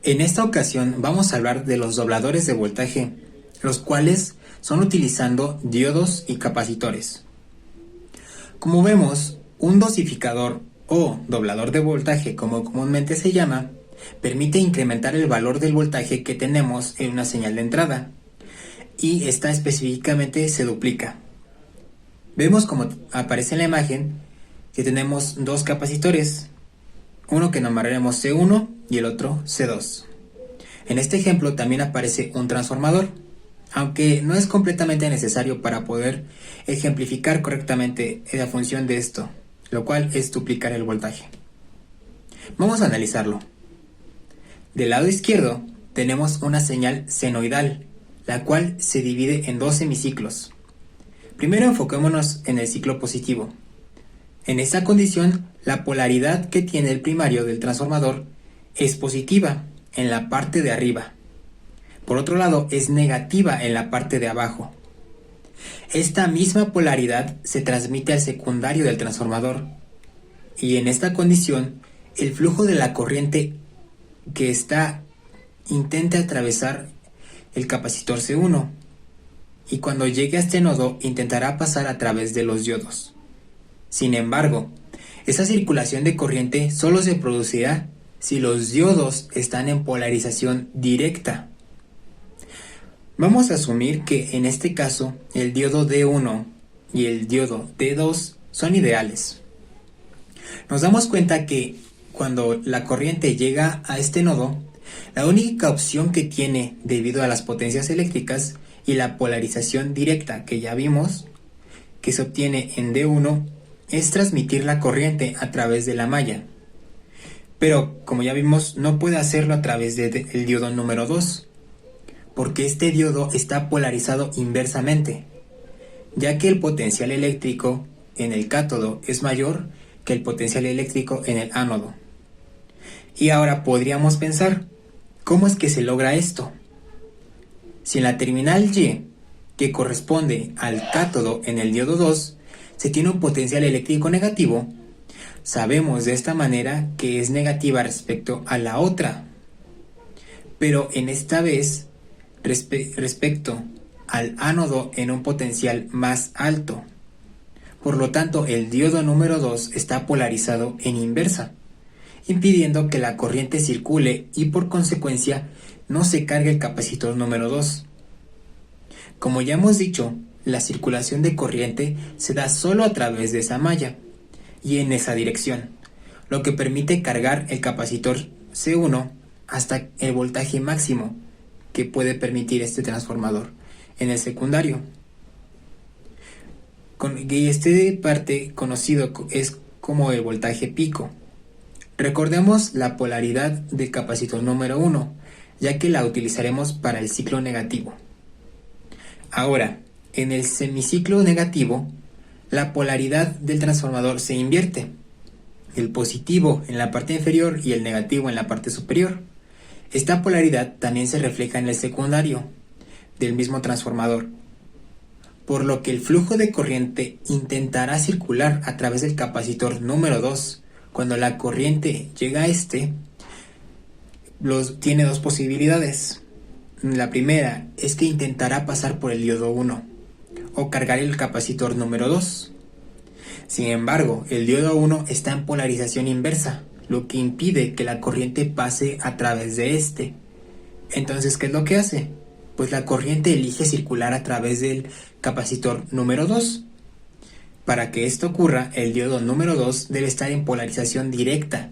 En esta ocasión vamos a hablar de los dobladores de voltaje, los cuales son utilizando diodos y capacitores. Como vemos, un dosificador o doblador de voltaje, como comúnmente se llama, permite incrementar el valor del voltaje que tenemos en una señal de entrada, y esta específicamente se duplica. Vemos, como aparece en la imagen, que tenemos dos capacitores, uno que nombraremos C1 y el otro C2. En este ejemplo también aparece un transformador, aunque no es completamente necesario para poder ejemplificar correctamente la función de esto, lo cual es duplicar el voltaje. Vamos a analizarlo. Del lado izquierdo tenemos una señal senoidal, la cual se divide en dos semiciclos. Primero enfoquémonos en el ciclo positivo. En esta condición, la polaridad que tiene el primario del transformador es positiva en la parte de arriba. Por otro lado, es negativa en la parte de abajo. Esta misma polaridad se transmite al secundario del transformador, y en esta condición, el flujo de la corriente que intenta atravesar el capacitor C1, y cuando llegue a este nodo intentará pasar a través de los diodos. Sin embargo, esa circulación de corriente solo se producirá si los diodos están en polarización directa. Vamos a asumir que en este caso el diodo D1 y el diodo D2 son ideales. Nos damos cuenta que cuando la corriente llega a este nodo, la única opción que tiene debido a las potencias eléctricas y la polarización directa que ya vimos que se obtiene en D1 es transmitir la corriente a través de la malla. Pero, como ya vimos, no puede hacerlo a través del diodo número 2, porque este diodo está polarizado inversamente, ya que el potencial eléctrico en el cátodo es mayor que el potencial eléctrico en el ánodo. Y ahora podríamos pensar, ¿cómo es que se logra esto? Si en la terminal Y, que corresponde al cátodo en el diodo 2, se tiene un potencial eléctrico negativo, sabemos de esta manera que es negativa respecto a la otra. Pero en esta vez, respecto al ánodo en un potencial más alto. Por lo tanto, el diodo número 2 está polarizado en inversa, impidiendo que la corriente circule y por consecuencia no se cargue el capacitor número 2. Como ya hemos dicho, la circulación de corriente se da solo a través de esa malla y en esa dirección, lo que permite cargar el capacitor C1 hasta el voltaje máximo que puede permitir este transformador en el secundario. Y este parte conocido es como el voltaje pico. Recordemos la polaridad del capacitor número 1, ya que la utilizaremos para el ciclo negativo. Ahora, en el semiciclo negativo, la polaridad del transformador se invierte. El positivo en la parte inferior y el negativo en la parte superior. Esta polaridad también se refleja en el secundario del mismo transformador, por lo que el flujo de corriente intentará circular a través del capacitor número 2. Cuando la corriente llega a tiene dos posibilidades. La primera es que intentará pasar por el diodo 1 o cargar el capacitor número 2. Sin embargo, el diodo 1 está en polarización inversa, lo que impide que la corriente pase a través de este. Entonces, ¿qué es lo que hace? Pues la corriente elige circular a través del capacitor número 2. Para que esto ocurra, el diodo número 2 debe estar en polarización directa,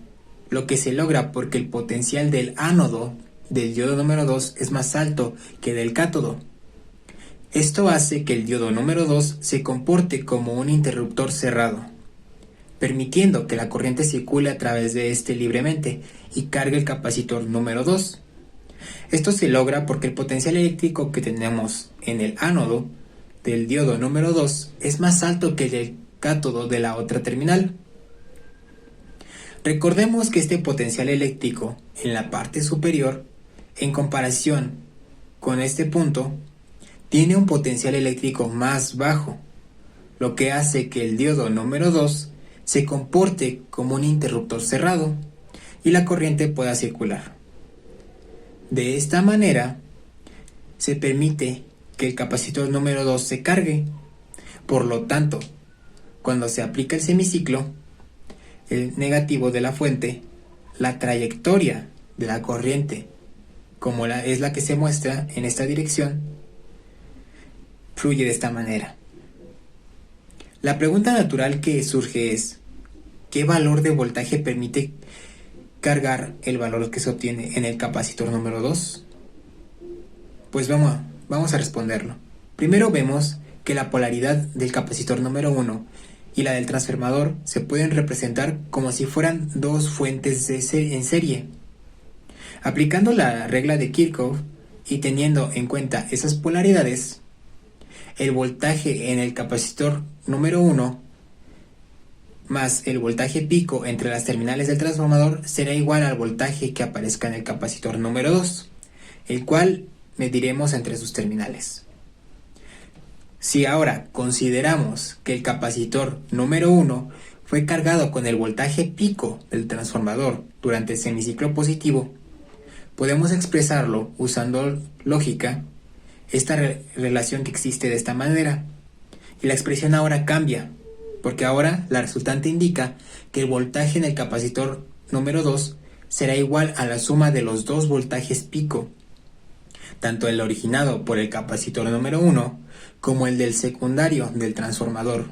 lo que se logra porque el potencial del ánodo del diodo número 2 es más alto que del cátodo. Esto hace que el diodo número 2 se comporte como un interruptor cerrado, permitiendo que la corriente circule a través de este libremente y cargue el capacitor número 2. Esto se logra porque el potencial eléctrico que tenemos en el ánodo del diodo número 2 es más alto que el del cátodo de la otra terminal. Recordemos que este potencial eléctrico en la parte superior, en comparación con este punto, tiene un potencial eléctrico más bajo, lo que hace que el diodo número 2 se comporte como un interruptor cerrado y la corriente pueda circular. De esta manera, se permite que el capacitor número 2 se cargue. Por lo tanto, cuando se aplica el semiciclo, el negativo de la fuente, la trayectoria de la corriente, como es la que se muestra en esta dirección, fluye de esta manera. La pregunta natural que surge es, ¿qué valor de voltaje permite cargar el valor que se obtiene en el capacitor número 2? Pues vamos a responderlo. Primero vemos que la polaridad del capacitor número 1 y la del transformador se pueden representar como si fueran dos fuentes en serie. Aplicando la regla de Kirchhoff y teniendo en cuenta esas polaridades, el voltaje en el capacitor número 1 más el voltaje pico entre las terminales del transformador será igual al voltaje que aparezca en el capacitor número 2, el cual mediremos entre sus terminales. Si ahora consideramos que el capacitor número 1 fue cargado con el voltaje pico del transformador durante el semiciclo positivo, podemos expresarlo usando lógica, esta relación que existe de esta manera. Y la expresión ahora cambia, porque ahora la resultante indica que el voltaje en el capacitor número 2 será igual a la suma de los dos voltajes pico, tanto el originado por el capacitor número 1 como el del secundario del transformador.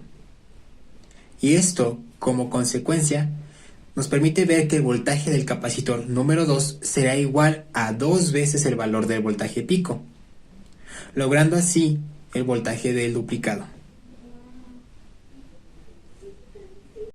Y esto, como consecuencia, nos permite ver que el voltaje del capacitor número 2 será igual a 2 veces el valor del voltaje pico, logrando así el voltaje del duplicado.